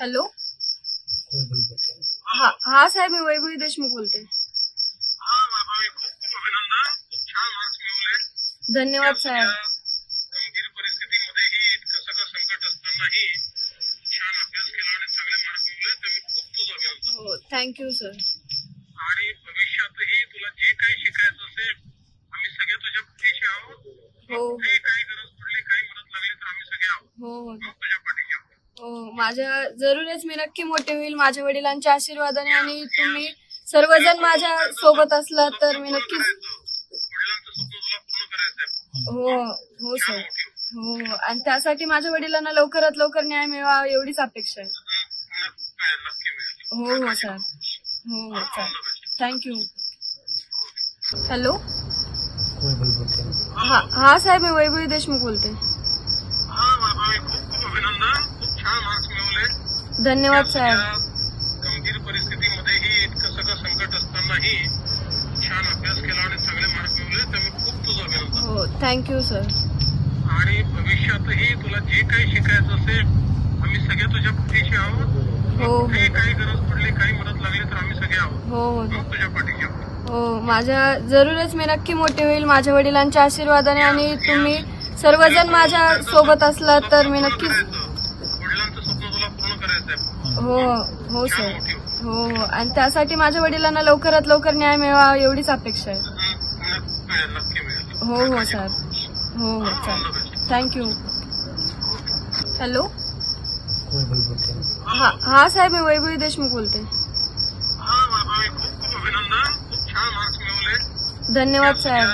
Hello. हा साहेब, मी वैभवी देशमुख बोलते. धन्यवाद साहेब. गंभीर परिस्थितीमध्येही इतकं सगळं संकट असतानाही छान अभ्यास केला आणि चांगले मार्क मिळवले तर मी खूप तुझं अभिनंदन. हो, थँक्यू सर. आणि भविष्यातही तुला जे काही शिकायचं असेल आम्ही सगळे तुझ्या पाठीशी आहोत. हो कुठेही काही गरज पडली काही मदत लागली तर आम्ही सगळे आहोत. हो हो मग तुझ्या पाठीशी आहोत. हो, माझ्या जरूरच मी नक्की मोठे होईल माझ्या वडिलांच्या आशीर्वादाने, आणि तुम्ही सर्वजण माझ्या सोबत असला तर मी नक्कीच. वडिलांचं स्वप्न तुला पूर्ण करायचंय. हो हो सर. हो हो, आणि त्यासाठी माझ्या वडिलांना लवकरात लवकर न्याय मिळावा एवढीच अपेक्षा आहे. नक्की मिळेल. हो हो सर. हो हो चालेल. थँक्यू. हॅलो. हा साहेब, मी वैभवी देशमुख बोलते. वैभवी, खूप खूप अभिनंदन. खूप छान मार्क्स मिळवले. धन्यवाद साहेब. गंभीर परिस्थितीमध्येही इतकं सगळं संकट असतानाही छान अभ्यास केला आणि चांगले मार्क मिळवले तर मी खूप तुझं अभिनंदन. हो, थँक्यू सर. आणि भविष्यातही तुला जे काही शिकायचं असेल आम्ही सगळे तुझ्या पाठीशी आहोत. हो कुठेही काही गरज पडली काही मदत लागली तर आम्ही सगळे आहोत. हो हो मग तुझ्या पाठीशी आहोत. हो, माझ्या जरूरच मी नक्की मोठे होईल माझ्या वडिलांच्या आशीर्वादाने, आणि तुम्ही सर्वजण माझ्या सोबत असला तर मी नक्कीच. वडिलांचं स्वप्न तुला पूर्ण करायचंय. हो हो सर. हो हो, आणि त्यासाठी माझ्या वडिलांना लवकरात लवकर न्याय मिळावा एवढीच अपेक्षा आहे. नक्की मिळेल. हो हो सर. हो हो चालेल. थँक्यू. हॅलो. हा साहेब, मी वैभवी देशमुख बोलते. वैभवी, खूप खूप अभिनंदन. खूप छान मार्क्स मिळवले. धन्यवाद साहेब.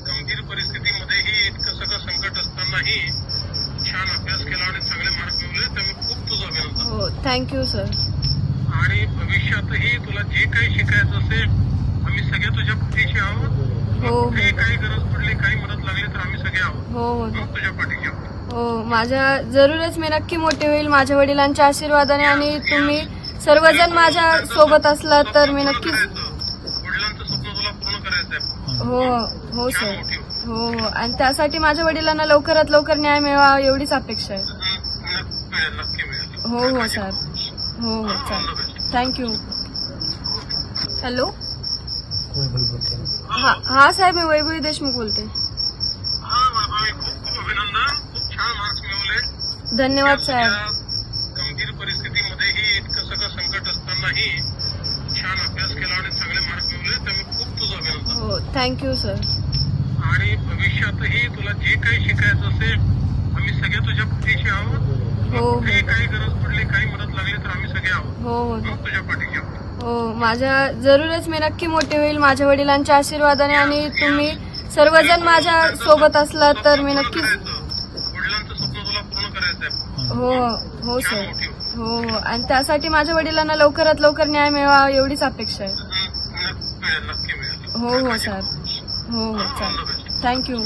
गंभीर परिस्थितीमध्येही इतकं सगळं संकट असतानाही छान अभ्यास केला आणि चांगले मार्क मिळवले तर मी खूप तुझं अभिनंदन. हो, थँक्यू सर. आणि भविष्यातही तुला जे काही शिकायचं असेल आम्ही सगळे तुझ्या पाठीशी आहोत. हो कुठेही काही गरज पडली काही मदत लागली तर आम्ही सगळे आहोत. हो हो मग तुझ्या पाठीशी आहोत. हो, माझ्या जरूरच मी नक्की मोठे होईल माझ्या वडिलांच्या आशीर्वादाने, आणि तुम्ही सर्वजण माझ्या सोबत असला तर मी नक्कीच. वडिलांचं स्वप्न तुला पूर्ण करायचंय. हो हो सर. हो हो, आणि त्यासाठी माझ्या वडिलांना लवकरात लवकर न्याय मिळावा एवढीच अपेक्षा आहे. नक्की मिळेल. हो हो सर. हो हो चालेल. थँक्यू. हॅलो. हा साहेब, मी वैभवी देशमुख बोलते. वैभवी, खूप खूप अभिनंदन. खूप छान मार्क्स मिळवले. धन्यवाद साहेब. गंभीर परिस्थितीमध्येही इतकं सगळं संकट असतानाही छान अभ्यास केला आणि चांगले मार्क मिळवले तर मी खूप तुझं अभिनंदन. हो, थँक्यू सर. आणि भविष्यातही तुला जे काही शिकायचं असेल आम्ही सगळे तुझ्या पाठीशी आहोत. हो कुठेही काही गरज पडली काही मदत लागली तर आम्ही सगळे आहोत. हो हो मग तुझ्या पाठीशी आहोत. हो, माझ्या जरूरच मी नक्की मोठे होईल माझ्या वडिलांच्या आशीर्वादाने, आणि तुम्ही सर्वजण माझ्या सोबत असला तर मी नक्कीच. वडिलांचं स्वप्न तुला पूर्ण करायचंय. हो हो सर. हो हो, आणि त्यासाठी माझ्या वडिलांना लवकरात लवकर न्याय मिळावा एवढीच अपेक्षा आहे. नक्की मिळेल. हो हो सर. हो हो चालेल. थँक्यू.